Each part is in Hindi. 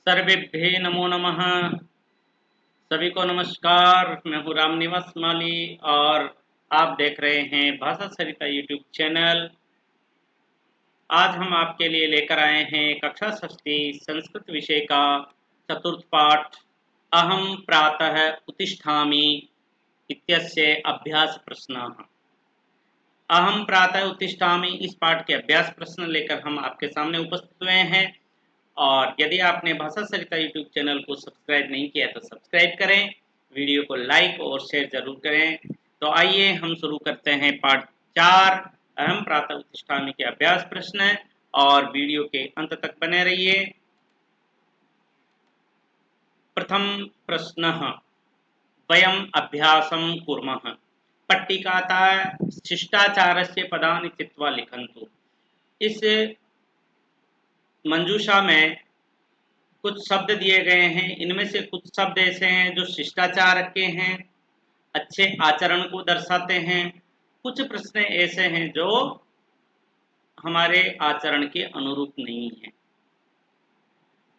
सर्वेभ्ये नमो नमः। सभी को नमस्कार। मैं हूँ राम निवास माली और आप देख रहे हैं भाषा सरिता यूट्यूब चैनल। आज हम आपके लिए लेकर आए हैं कक्षा षष्ठी संस्कृत विषय का चतुर्थ पाठ अहम प्रातः उत्तिष्ठामि इत्यस्य अभ्यास प्रश्नः। अहम प्रातः उत्तिष्ठामि इस पाठ के अभ्यास प्रश्न लेकर हम आपके सामने उपस्थित हुए हैं। और यदि आपने भाषा सरिता यूट्यूब चैनल को सब्सक्राइब नहीं किया तो सब्सक्राइब करें, वीडियो को लाइक और शेयर जरूर करें। तो आइए हम शुरू करते हैं पाठ 4 अहम प्रातः उत्तिष्ठामि के अभ्यास प्रश्न और वीडियो के अंत तक बने रहिए। प्रथम प्रश्नः वयम् अभ्यासं कुर्मः। पट्टिकातः शिष्टाचारस्य पदानि चित्वा लिखन्तु। इस मंजूषा में कुछ शब्द दिए गए हैं। इनमें से कुछ शब्द ऐसे हैं जो शिष्टाचार के हैं, अच्छे आचरण को दर्शाते हैं। कुछ प्रश्न ऐसे हैं जो हमारे आचरण के अनुरूप नहीं है।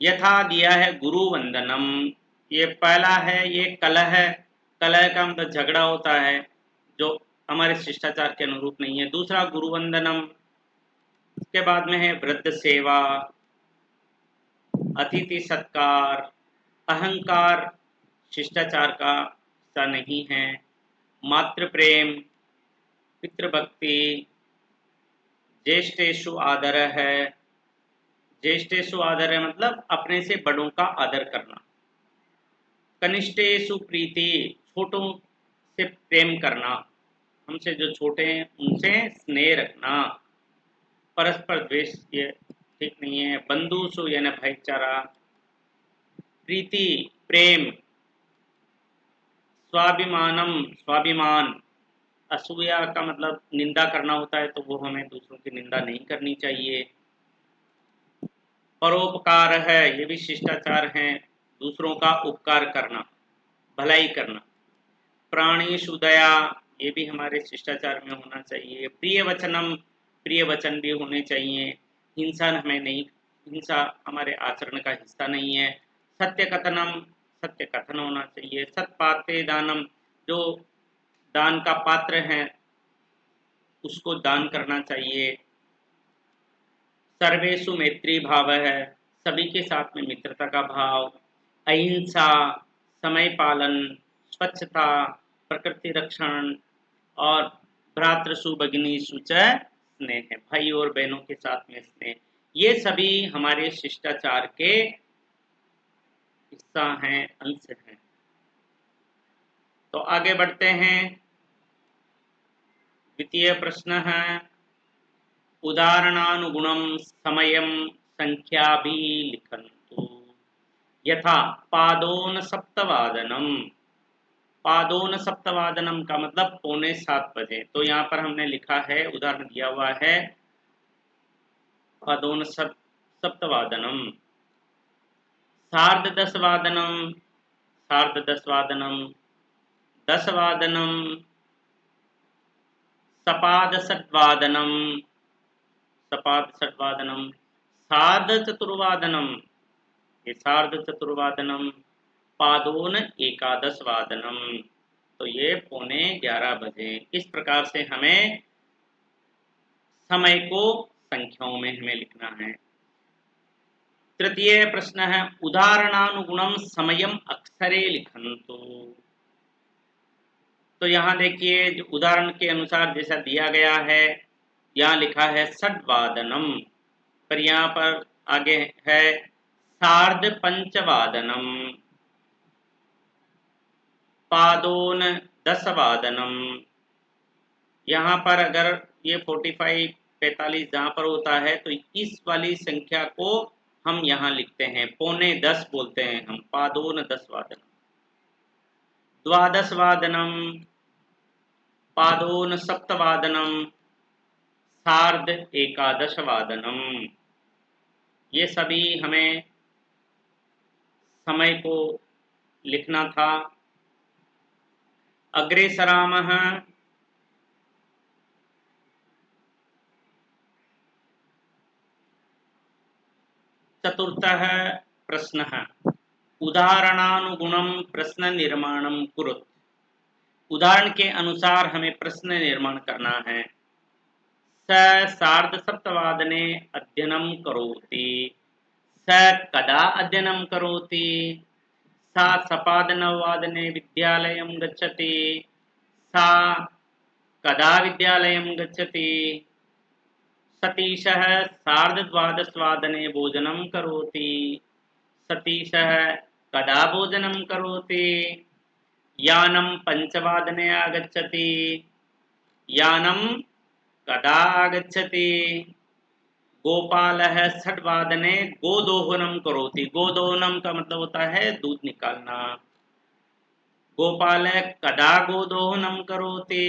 यथा दिया है गुरु वंदनम, ये पहला है। ये कलह है, कलह का मतलब झगड़ा होता है जो हमारे शिष्टाचार के अनुरूप नहीं है। दूसरा गुरु वंदनम। इसके बाद में है वृद्ध सेवा, अतिथि सत्कार, अहंकार शिष्टाचार का हिस्सा नहीं है। मातृ प्रेम, पितृभक्ति, ज्येष्ठेषु आदर है। ज्येष्ठेषु आदर है मतलब अपने से बड़ों का आदर करना। कनिष्ठेषु प्रीति, छोटों से प्रेम करना, हमसे जो छोटे हैं उनसे स्नेह रखना। परस्पर द्वेष ये ठीक नहीं है। बंधुषु यानी भाईचारा। प्रीति प्रेम। स्वाभिमानम स्वाभिमान। असूया का मतलब निंदा करना होता है, तो वो हमें दूसरों की निंदा नहीं करनी चाहिए। परोपकार है, ये भी शिष्टाचार है, दूसरों का उपकार करना, भलाई करना। प्राणीषु दया, ये भी हमारे शिष्टाचार में होना चाहिए। प्रिय वचनम, प्रिय वचन भी होने चाहिए। हिंसा हमें नहीं, हिंसा हमारे आचरण का हिस्सा नहीं है। सत्य कथनम, सत्य कथन होना चाहिए। सत्पात्रे दानम, जो दान का पात्र है उसको दान करना चाहिए। सर्वेषु मैत्री भाव है, सभी के साथ में मित्रता का भाव। अहिंसा, समय पालन, स्वच्छता, प्रकृति रक्षण और भ्रातृषु भगिनीषु च स्नेह है, भाई और बहनों के साथ में स्नेह। ये सभी हमारे शिष्टाचार के हिस्सा हैं, अंश हैं। तो आगे बढ़ते हैं। द्वितीय प्रश्न है उदाहरणानुगुणं समयं संख्याभिः लिखन्तु। यथा पादोन सप्तवादनम। पादोन सप्तवादनम का मतलब 6:45 बजे। तो यहाँ पर हमने लिखा है, उदाहरण दिया हुआ है पादोन सप्तवादनम। सार्धदशवादनम, सार्धदशवादनम, दशवादनम, सपादषड्वादनम, सपादषड्वादनम, सार्धचतुर्वादनम, ये सार्धचतुर्वादनम, पादोन एकादशवादनम। तो ये 11:15 बजे। इस प्रकार से हमें समय को संख्याओं में हमें लिखना है। तृतीय प्रश्न है उदाहरणानुगुणम समयम अक्षरे लिखन्तु। तो यहाँ देखिए, जो उदाहरण के अनुसार जैसा दिया गया है, यहाँ लिखा है षड्वादनम, पर यहाँ पर आगे है सार्धपंचवादनम, पादोन दशवादनम। यहाँ पर अगर ये 45 45 जहाँ पर होता है तो इस वाली संख्या को हम यहाँ लिखते हैं 9:45 बोलते हैं हम। पादोन दशवादनम, द्वादशवादनम, पादोन सप्तवादनम, सार्ध एकादशवादनम। ये सभी हमें समय को लिखना था। अग्रे सरामः। चतुर्थः प्रश्नः उदाहरणानुगुणं प्रश्न निर्माणं कुरुत्। उदाहरण के अनुसार हमें प्रश्न निर्माण करना है। स सार्धसप्तवादने अध्ययनं करोति। स कदा अध्ययनं करोति। सा सपादनववादने विद्यालयं गच्छति। सा कदा विद्यालयं गच्छति। सतीशः सार्धद्वादशवादने भोजनं करोति। सतीशः कदा भोजनं करोति। यानं पञ्चवादने आगच्छति। यानं कदा आगच्छति। गोपालः षड्वादने गोदोहनं करोति। गोदोहनं का मतलब होता है दूध निकालना। गोपालः कदा गोदोहनं करोति।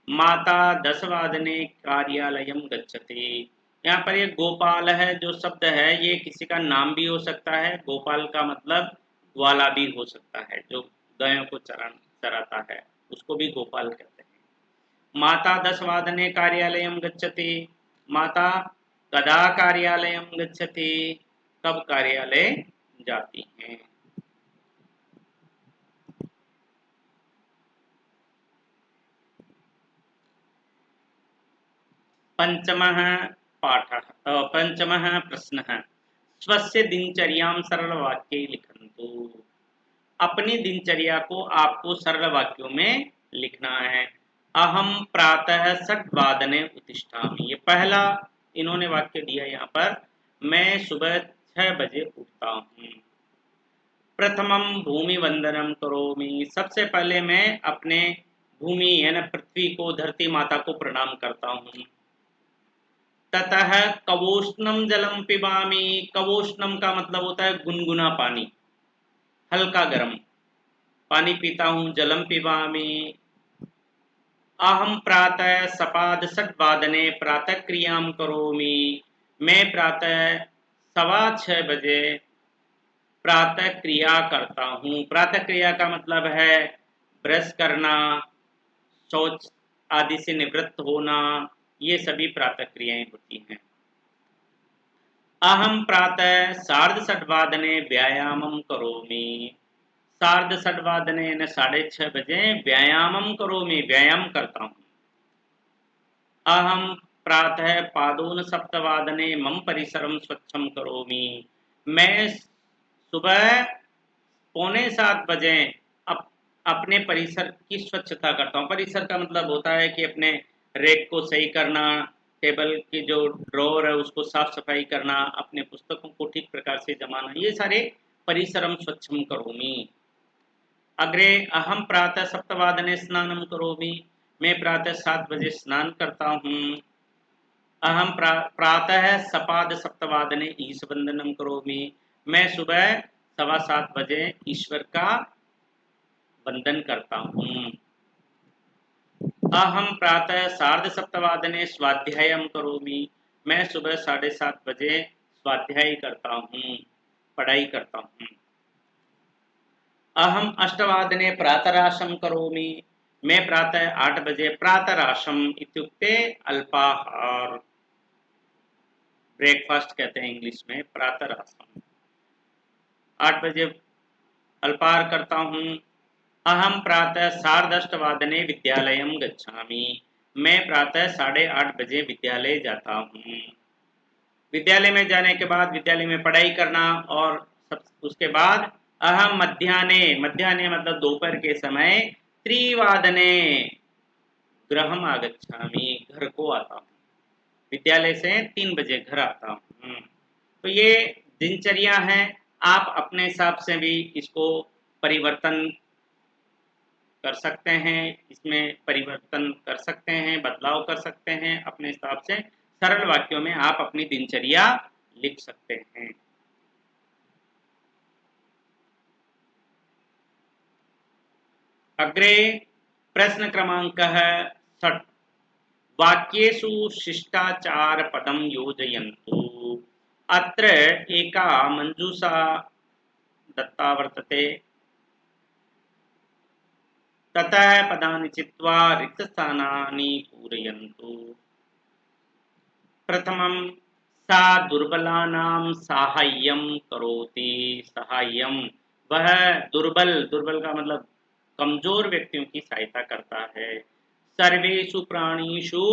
माता 10 वादने कार्यालयं गच्छति। यहाँ पर ये गोपाल है जो शब्द है ये किसी का नाम भी हो सकता है। गोपाल का मतलब ग्वाला भी हो सकता है, जो गायों को चराता है, उसको भी गोपाल कहते हैं। माता 10 वादने कार्यालयं गच्छति। माता कदा कार्यालयं गच्छति, कब कार्यालय जाती हैं। पंचमः प्रश्नः स्वस्य दिनचर्यां सरलवाक्ये लिखन्तु। अपनी दिनचर्या को आपको सरल वाक्यों में लिखना है। अहम प्रातः 6 वादने उत्तिष्ठामि, ये पहला इन्होंने वाक्य दिया यहाँ पर। मैं सुबह 6 बजे उठता हूँ। प्रथमं भूमि वंदनम करोमि, सबसे पहले मैं अपने भूमि यानी पृथ्वी को, धरती माता को प्रणाम करता हूँ। ततः कवोष्णम जलम पिबामि, कवोष्णम का मतलब होता है गुनगुना पानी, हल्का गर्म पानी पीता हूँ। जलम पिबामि। अहम प्रातः सपाद 6 वादने प्रातः क्रियां करोमि, मैं प्रातः 6:15 बजे प्रातः क्रिया करता हूँ। प्रातः क्रिया का मतलब है ब्रश करना, शौच आदि से निवृत्त होना, ये सभी प्रातः क्रियाएं होती हैं। अहम प्रातः 6:30 वादने व्यायामं करोमि, 6:30 न 6:30 बजे व्यायामं करोमि, व्यायाम करता हूँ। अहम प्रातः पादोन 7 वादने मम परिसरं स्वच्छं करोमि, मैं सुबह 6:45 बजे अपने परिसर की स्वच्छता करता हूँ। परिसर का मतलब होता है कि अपने रैक को सही करना, टेबल की जो ड्रॉअर है उसको साफ सफाई करना, अपने पुस्तकों को ठीक प्रकार से जमाना, ये सारे परिसरम स्वच्छम करोमि। अग्रे अहम प्रातः 7 वादने स्नानं करोमि, मैं प्रातः 7 बजे स्नान करता हूँ। अहम प्रातः सपाद 7 वादने ईशवंदनम करोमि, मैं सुबह 7:15 बजे ईश्वर का वंदन करता हूँ। अहम प्रातः 7:30 वादने स्वाध्यायं करोमि, मैं सुबह 7:30 बजे स्वाध्याय करता हूँ, पढ़ाई करता हूँ। अहम 8 वादने प्रातराशं करोमि, मैं प्रातः 8 बजे प्रातराशम इत्युक्ते अल्पाहार, ब्रेकफास्ट कहते हैं इंग्लिश में, प्रातराशम, 8 बजे अल्पाहार करता हूँ। अहम प्रातः 8:30 वादने विद्यालयं गच्छामि, मैं प्रातः 8:30 बजे विद्यालय जाता हूँ। विद्यालय में जाने के बाद विद्यालय में पढ़ाई करना, और उसके बाद अहम मध्याह्ने मतलब दोपहर के समय 3 वादने गृहम आगच्छामि, घर को आता हूँ। विद्यालय से 3 बजे घर आता हूँ। तो ये दिनचर्या है, आप अपने हिसाब से भी इसको परिवर्तन कर सकते हैं, इसमें परिवर्तन कर सकते हैं, बदलाव कर सकते हैं अपने हिसाब से। सरल वाक्यों में आप अपनी दिनचर्या लिख सकते हैं। अग्रे प्रश्न क्रमांकः 6, वाक्येषु शिष्टाचारपदं योजयन्तु। अत्र एका मञ्जूषा दत्ता वर्तते, ततः पदानि चित्वा रिक्तस्थानानि पूरयन्तु। प्रथमं सा दुर्बलानां साहाय्यं करोति। साहाय्यम, वह दुर्बल, दुर्बल का मतलब कमजोर व्यक्तियों की सहायता करता है। सर्वेषु प्राणीषु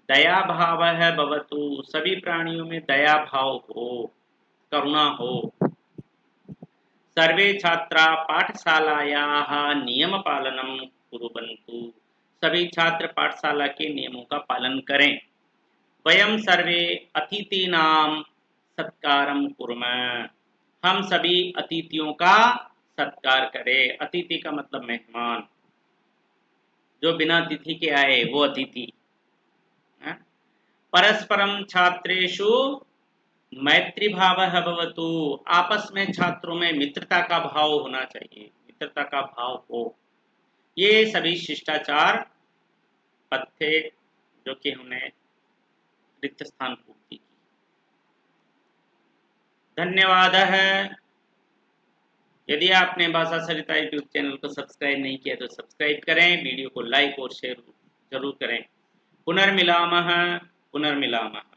दया भावः भवतु, सभी प्राणियों में दया भाव हो, करुणा हो। सर्वे छात्रा पाठशालायाः नियमपालनं कुर्वन्तु, सभी छात्र पाठशाला के नियमों का पालन करें। वयं सर्वे अतिथीनां सत्कारं कुर्मः, हम सभी अतिथियों का सत्कार करें। अतिथि का मतलब मेहमान, जो बिना अतिथि के आए वो अतिथि। परस्परम छात्रेषु मैत्री भावः भवतु, आपस में छात्रों में मित्रता का भाव होना चाहिए, मित्रता का भाव हो। ये सभी शिष्टाचार पद थे जो कि हमने रिक्त स्थान पूर्ति की। धन्यवाद है। यदि आपने भाषा सरिता यूट्यूब चैनल को सब्सक्राइब नहीं किया तो सब्सक्राइब करें, वीडियो को लाइक और शेयर जरूर करें। पुनर्मिलामः पुनर्मिलामः।